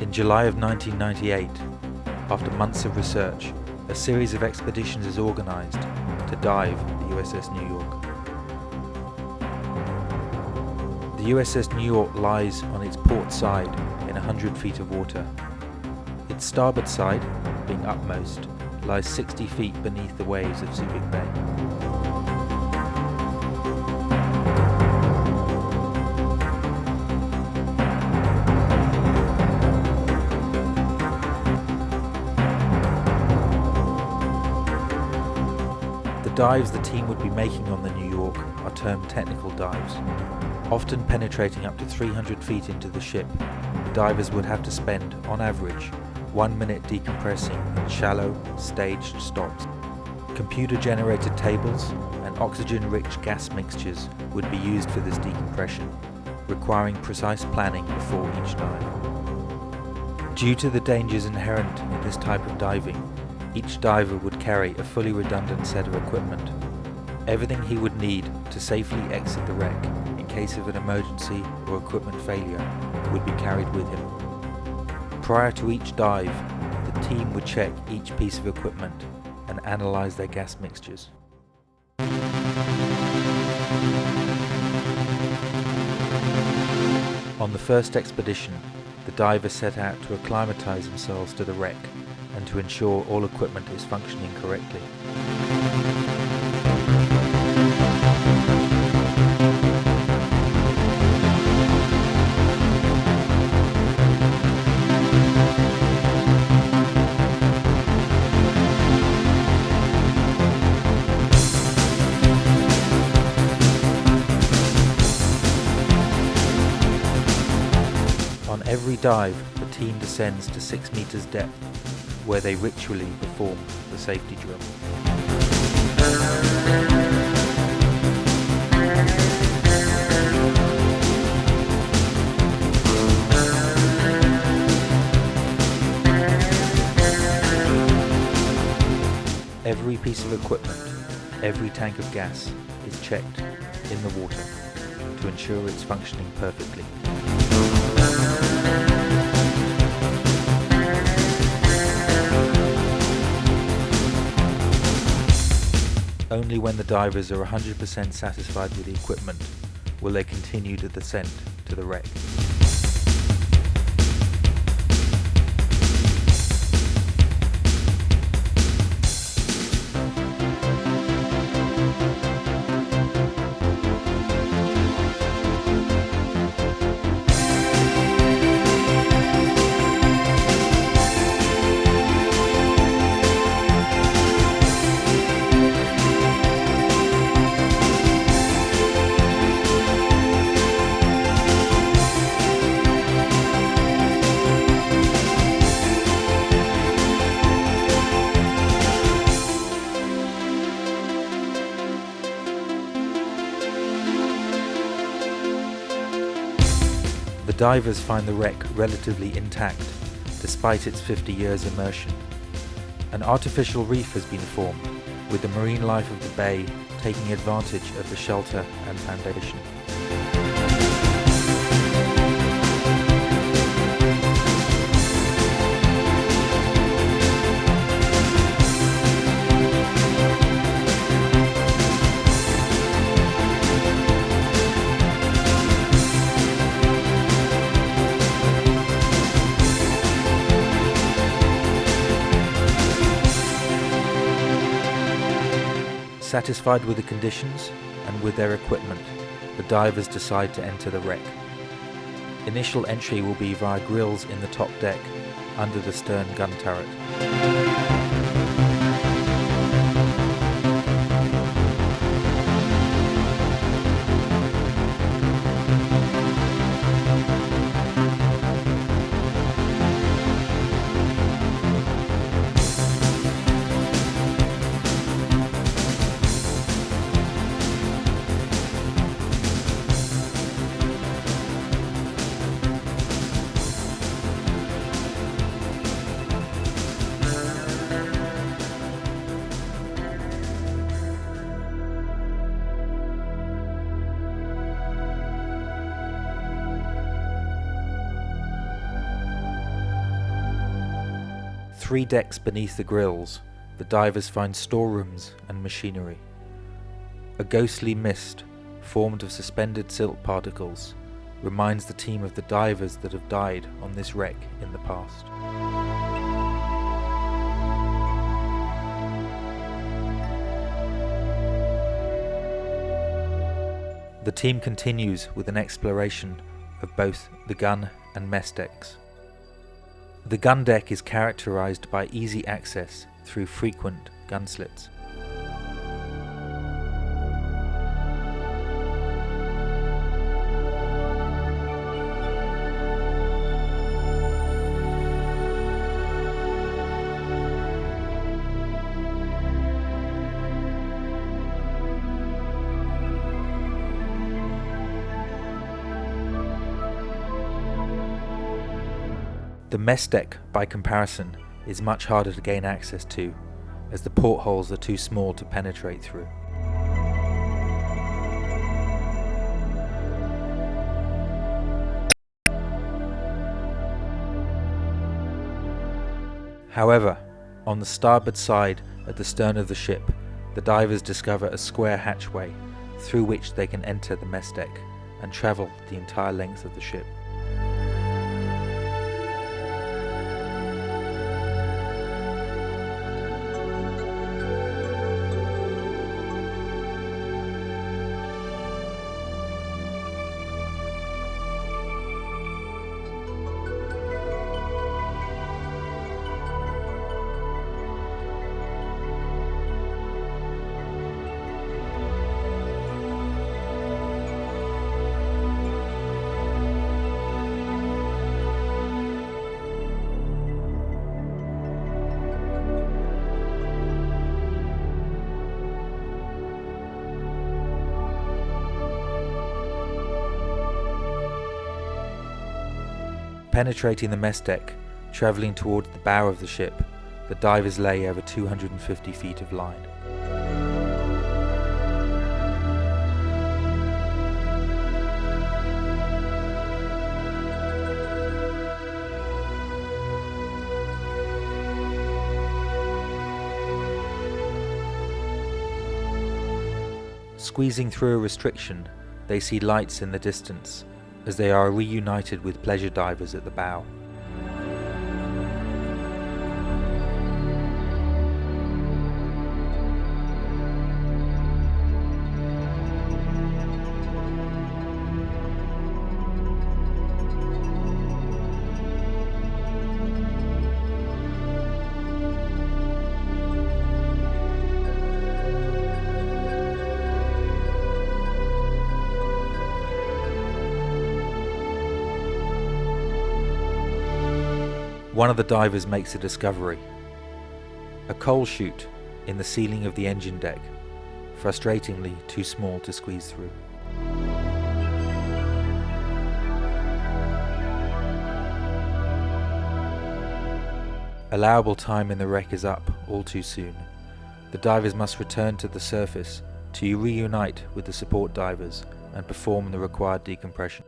In July of 1998, after months of research, a series of expeditions is organized to dive the USS New York. The USS New York lies on its port side in 100 feet of water. Its starboard side, being upmost, lies 60 feet beneath the waves of Subic Bay. The dives the team would be making on the New York are termed technical dives. Often penetrating up to 300 feet into the ship, the divers would have to spend, on average, 1 minute decompressing in shallow, staged stops. Computer-generated tables and oxygen-rich gas mixtures would be used for this decompression, requiring precise planning before each dive. Due to the dangers inherent in this type of diving, each diver would carry a fully redundant set of equipment. Everything he would need to safely exit the wreck in case of an emergency or equipment failure would be carried with him. Prior to each dive, the team would check each piece of equipment and analyze their gas mixtures. On the first expedition, the divers set out to acclimatize themselves to the wreck and to ensure all equipment is functioning correctly. On every dive, the team descends to 6 meters depth, where they ritually perform the safety drill. Every piece of equipment, every tank of gas is checked in the water to ensure it's functioning perfectly. Only when the divers are 100% satisfied with the equipment will they continue the descent to the wreck. The divers find the wreck relatively intact, despite its 50 years immersion. An artificial reef has been formed, with the marine life of the bay taking advantage of the shelter and foundation. Satisfied with the conditions and with their equipment, the divers decide to enter the wreck. Initial entry will be via grills in the top deck under the stern gun turret. 3 decks beneath the grills, the divers find storerooms and machinery. A ghostly mist, formed of suspended silt particles, reminds the team of the divers that have died on this wreck in the past. The team continues with an exploration of both the gun and mess decks. The gun deck is characterized by easy access through frequent gun slits. The mess deck, by comparison, is much harder to gain access to, as the portholes are too small to penetrate through. However, on the starboard side at the stern of the ship, the divers discover a square hatchway through which they can enter the mess deck and travel the entire length of the ship. Penetrating the mess deck, travelling towards the bow of the ship, the divers lay over 250 feet of line. Squeezing through a restriction, they see lights in the distance, as they are reunited with pleasure divers at the bow. One of the divers makes a discovery: a coal chute in the ceiling of the engine deck, frustratingly too small to squeeze through. Allowable time in the wreck is up all too soon. The divers must return to the surface to reunite with the support divers and perform the required decompression.